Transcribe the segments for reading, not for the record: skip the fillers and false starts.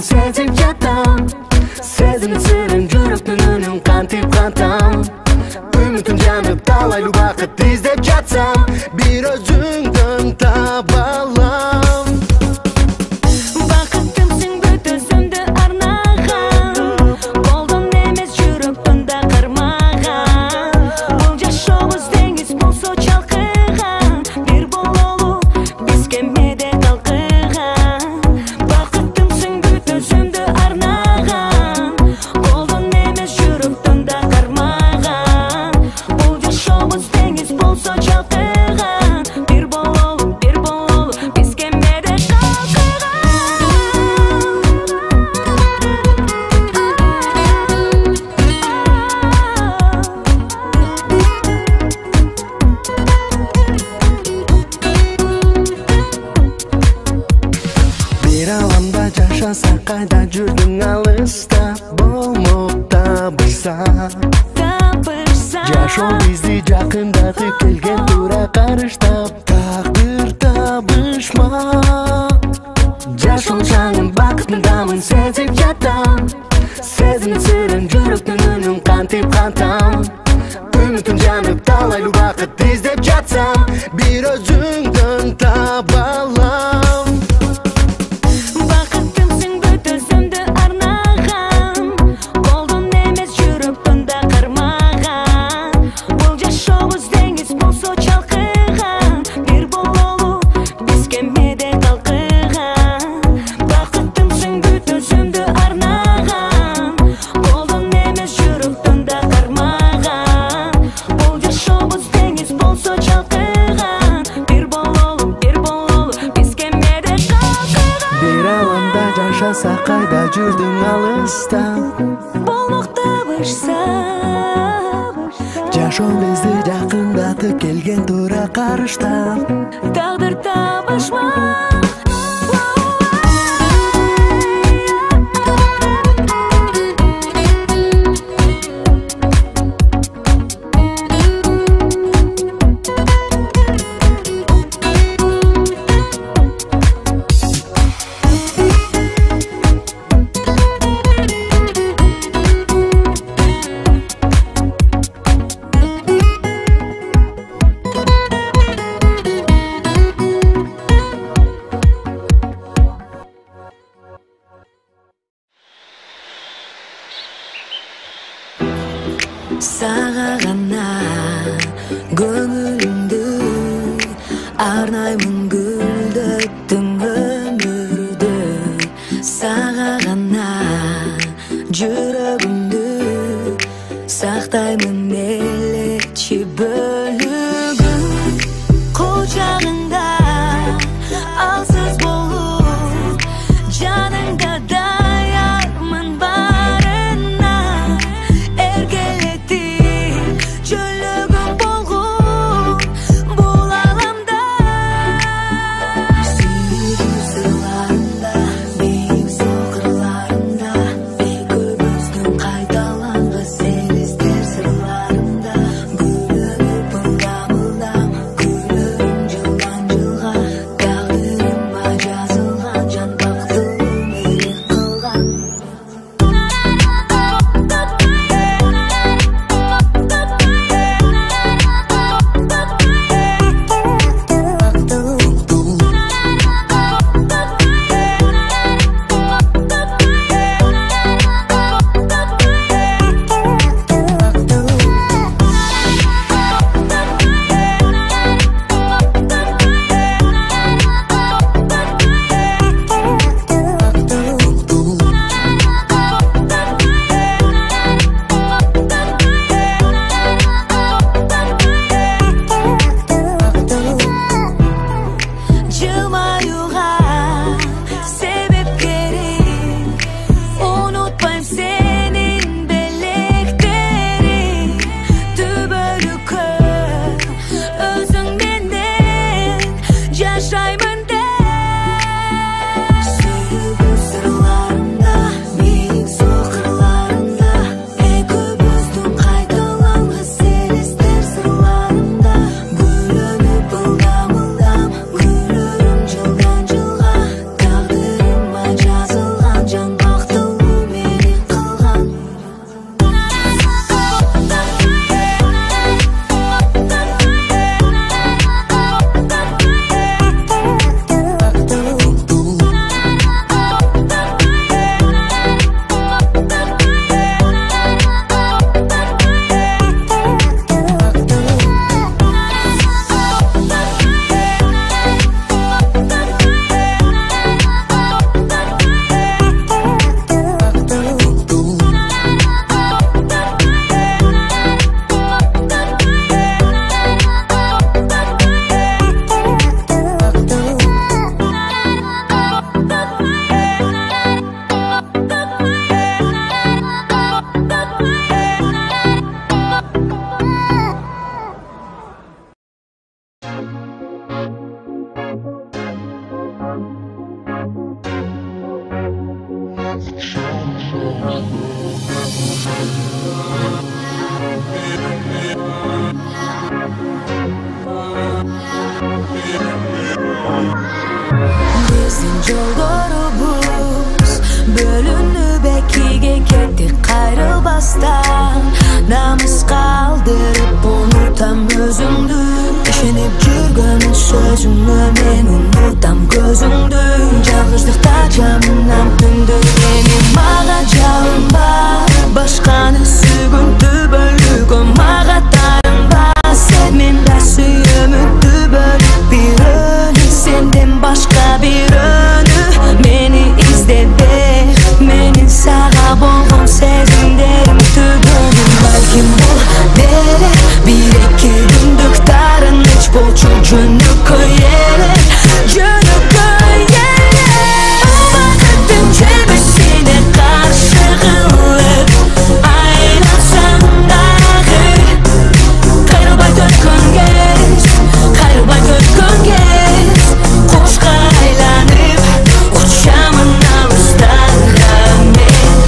sezib yatам. Sezimi sırın жүректің үнін қантип қантам. Үмітім жанып талайлы уақыт іздеп жатсам, бір өзіңді таба алам. Бақытымсың бүт өзімді арнаған, қолдан емес жүректімді қырмаған. Бұл жашауымыз теңіз болса шалқыған, бір болу біз кемеде қалқыған. Бақытымсың бүт өзімді арнаған, қолдан емес жүректімді қырмаған. Бұл жашауымыз теңіз болса шалқыған, бір болу біз кемеде қалқыған. Bir alamda жашаса қайда жүрдің алыста, болмап табышса. Жашоо бизди жакындатып келген тура карыштап, тагдыр табышма. Жашоо жаңын бакытындамын сезип жатам. Сезимин сырын жүрөктүн үнүн кантип кантам. Үмүтүм жанып талайлы убакыт издеп жатсам, бир өзүңдөн таба алам. Бақытымсың бүт өзімді арнаған, қолдан емес жүректімді қырмаған. Бұл жашауымыз теңіз болса шалқыған, бір болу біз кемеде қалқыған. Бақытымсың бүт өзімді арнаған, қолдан емес жүректімді қырмаған. Бұл жашауымыз теңіз болса шалқыған, бір болу біз кемеде қалқыған. Bir alamda жашаса қайда жүрдің алыста, болмақ табышса. жашоо бизди жакындатып келген тура карыштап, Тағдыр табышма. Саға ғана көңілімді арнаймын, гүлдеттің өмірді. Саға ғана жүрегімді сақтаймын, мелечи бөлігін. Құшағыңда алсыз болып, жаныңда даярмын барына. Ergeletip çölümün bolğun бұл аламда. Сүйген сырларында, бейік соқырларында, көбіздің қайталанғыз елестер сырларында. Гүлініп ылдам-ылдам, гүлірім жылдан-жылға, тағдырыма жазылған, жан бақытым елек қылған. Жылмаюға себепкерің, ұнытпайм сенің белектерің. Түбөлүккө өзүңменен жашаймын деп. Сүйген сырларында, бейік соқырларында, көбіздің қайталанғыз елестер сырларында. Гүлініп ылдам-ылдам, гүлірім жылдан-жылға, тағдырыма жазылған, жан Bizning yo'llarimiz bo'linib ikkiga ketdi qayrilmasdan. Namus qoldirib unutam o'zimni. Ishonib yurgan so'zimni men unutam ko'zimni. Yolg'izlikda jaminam tindi. Mening ma'g'ajabim bor, boshqani suygunti bo'lugim ma'g'atarim bor. Sen menda suyumti bo'lib birini, senden başqa birini meni izlab ber. Mening sağa bo'lgan sezimlerim tugadim. Balkim bu dere bir ikki günlük tarinch bo'lchu jo'ni ko'yere, jo'ni ko'yere. Vaqtim jebisini qarshi qilib aylansam dag'i qayrabay to'kkangiz, qayrabay to'kkangiz. Qo'shqa aylanib uchaman alistag'am men.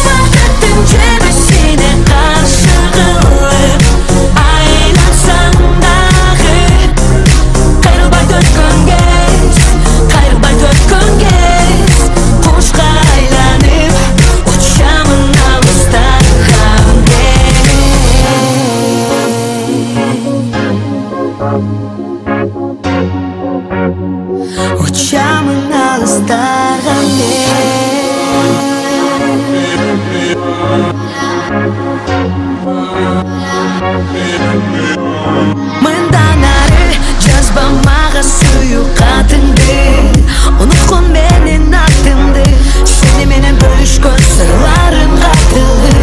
Vaqtim jebisini qarshi qilib aylansam dag'i qayrabay to'kkangiz, qayrabay to'kkangiz. Qo'shqa aylanib uchaman alistag'am men. Uchaman alistag'am Mendan nari jazbam maga suyuqatindi. Unutqun mening atimdi. Seni menen bo'lishgan sirlarim qatildi.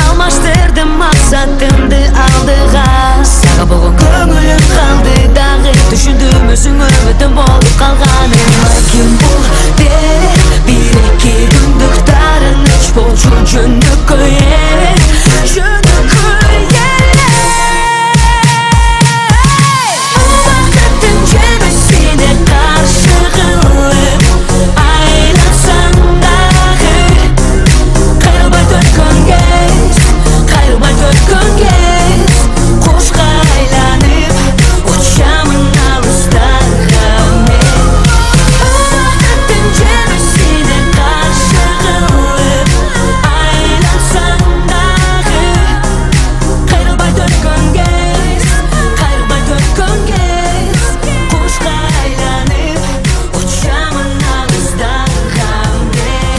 Almashtirdim maqsadimni aldiga. Saga bo'lgan ko'nglim qoldi dag'i. Tushundim o'zing umidin bo'lib qolganim. Balkim bu dere bir ikki kunlik tarinch bo'lchu jo'ni ko'yere, jo'ni ko'yere. Vaqtim jebisini qarshi qilib aylansam dag'i qayrabay to'kkangiz, qayrabay to'kkangiz. Qo'shqa aylanib uchaman alistag'am men. Vaqtim jebisini qarshi qilib aylansam dag'i qayrabay to'kkangiz, qayrabay to'kkangiz. Qo'shqa aylanib uchaman alistag'am men.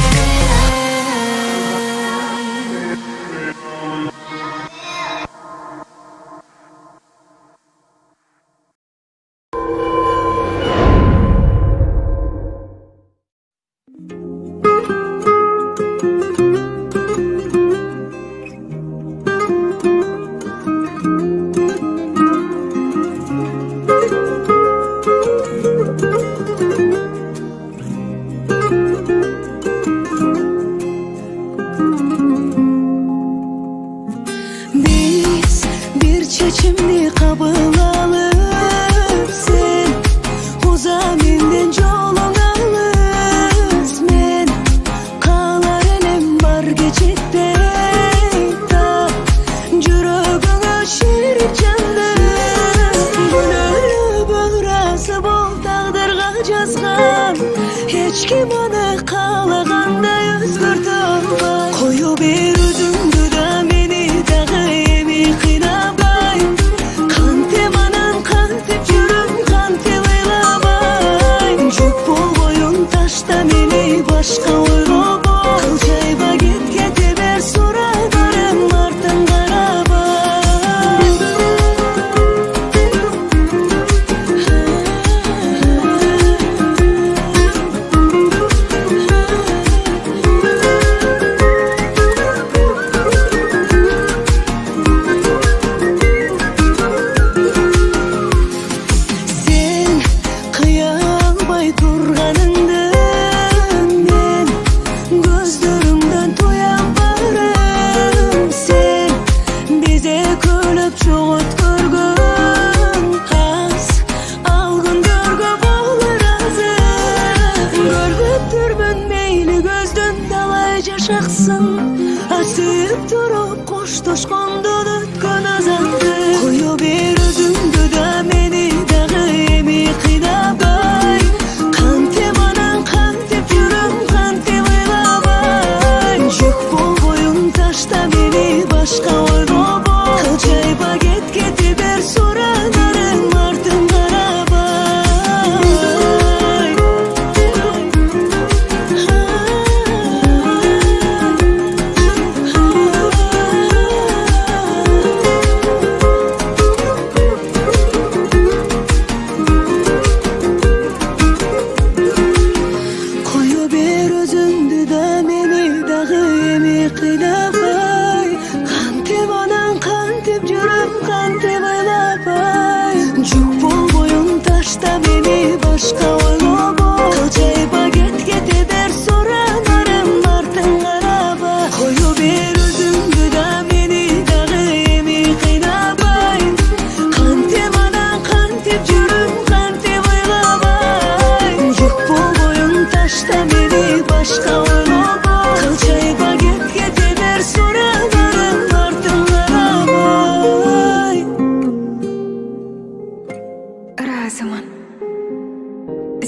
Biz bir çeçimni qabul alıp sen uzaminden jolun alız. Men qalar elim bar geçitde ta жүрөгүңө şirin жанды. Gönüllü böl razı bol taqdirga жазган. Hech kim аны қалағандай өзгөртө албай. Коюп бер өзүңдү да мени дагы эми кыйнабай. Кантип анан кантип жүрөм, кантип ыйлабай. Жүк болбойун ташта мени башка ойго бой. Кыл жайба кет кете бер сурадарым артын карабай.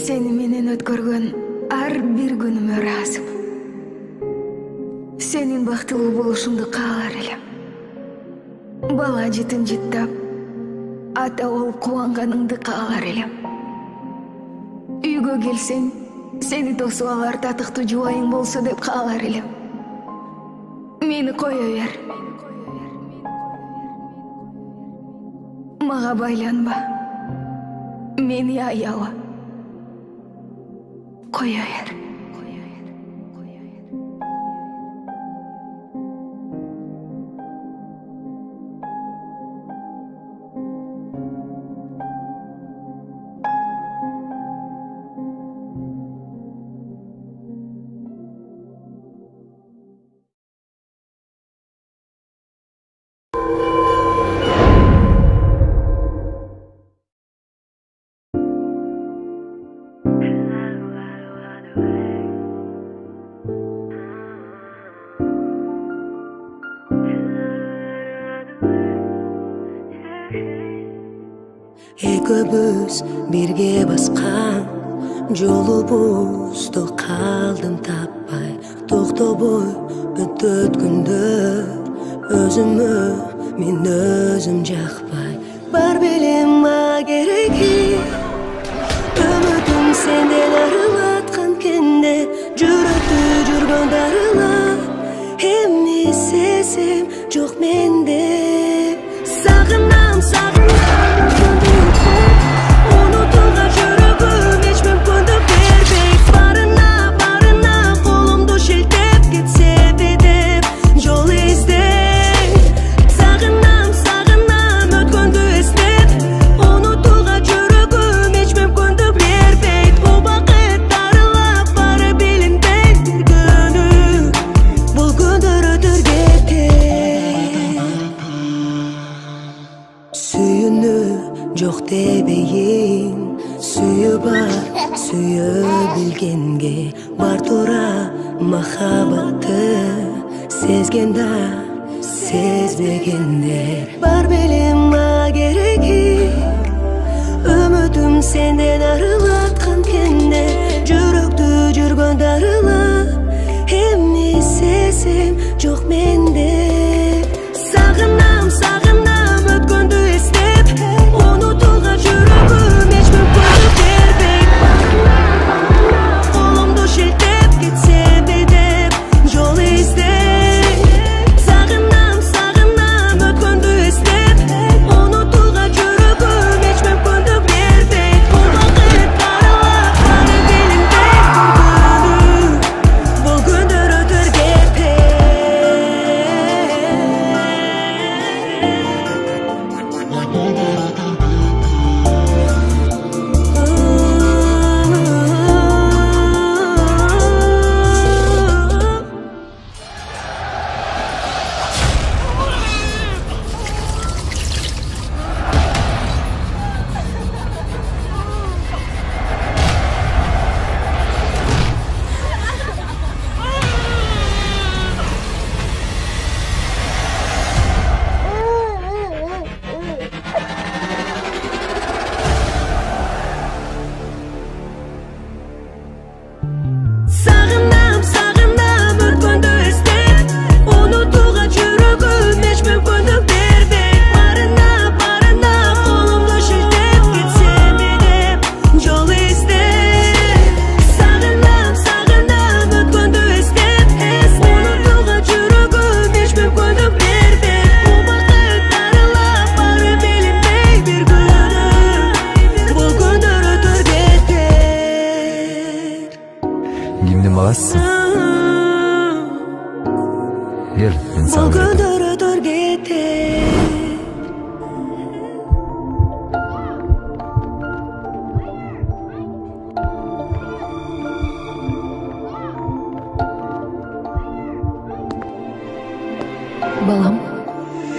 Сени менен өткөргөн ар бир күнүмө ыраазымын. Сенин бактылуу болушуңду каалар элем. Бала жытын жыттап, ата болуп кубанганыңды каалар элем. Үйгө келсең, сени тосуп алар татыктуу жубайың болсо деп каалар элем. Мени кое бер. Мага байланба. Мени аяба. Кое бер. Экөөбүз бирге баскан жолубузду калдым таппай, токтобой өтөт күндөр, өзүмө мен өзүм жакпай. Бар белем мага кереги, үмүтүм сенден арылаткан кенде, жүрөктү жүргөн дарыла, эмне сезем жок менде. Сагынам, унутууга жүрөгүм эч мүмкүндүк бербейт. Барына колумду шилтеп кетсем деп жол издейт. Сагынам, өткөндү эстеп, унутууга жүрөгүм эч мүмкүндүк бербейт. Убакыт дарылап бары билинбей, бир күнү бул күндөр өтөр кетет. Сүйүүнү жок дебейин, сүйүү бар, сүйө билгенге бар тура махабатты сезген да сезбегендер. Бар белем мага кереги, үмүтүм сенден арылаткан кенде, жүрөктү жүргөн дарыла, эмне сезем жок менде. Сагынам, өткөндү эстеп, унутууга жүрөгүм эч мүмкүндүк бербейт. Колумду шилтеп кетсем деп жол издейт. Сагынам, өткөндү эстеп, унутууга жүрөгүм эч мүмкүндүк бербейт. Убакыт дарылап бары билинбей, бул күндөр өтөр кетет. Сагынам, өткөндү эстеп, унутууга жүрөгүм эч мүмкүндүк бербейт. Барына колумду шилтеп кетсем деп жол издейт. Сагынам, өткөндү эстеп, унутууга жүрөгүм эч мүмкүндүк бербейт. Убакыт дарылап бары билинбей, бир күнү бул күндөр өтөр кетет. Кимдин баласысың? Кел, мен сага Бул күндөр өтөр кетет. Балам,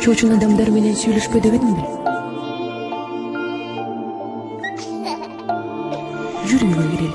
чоочун адамдар менен сүйлөшпө дебедимби? Жүр үйгө кирели.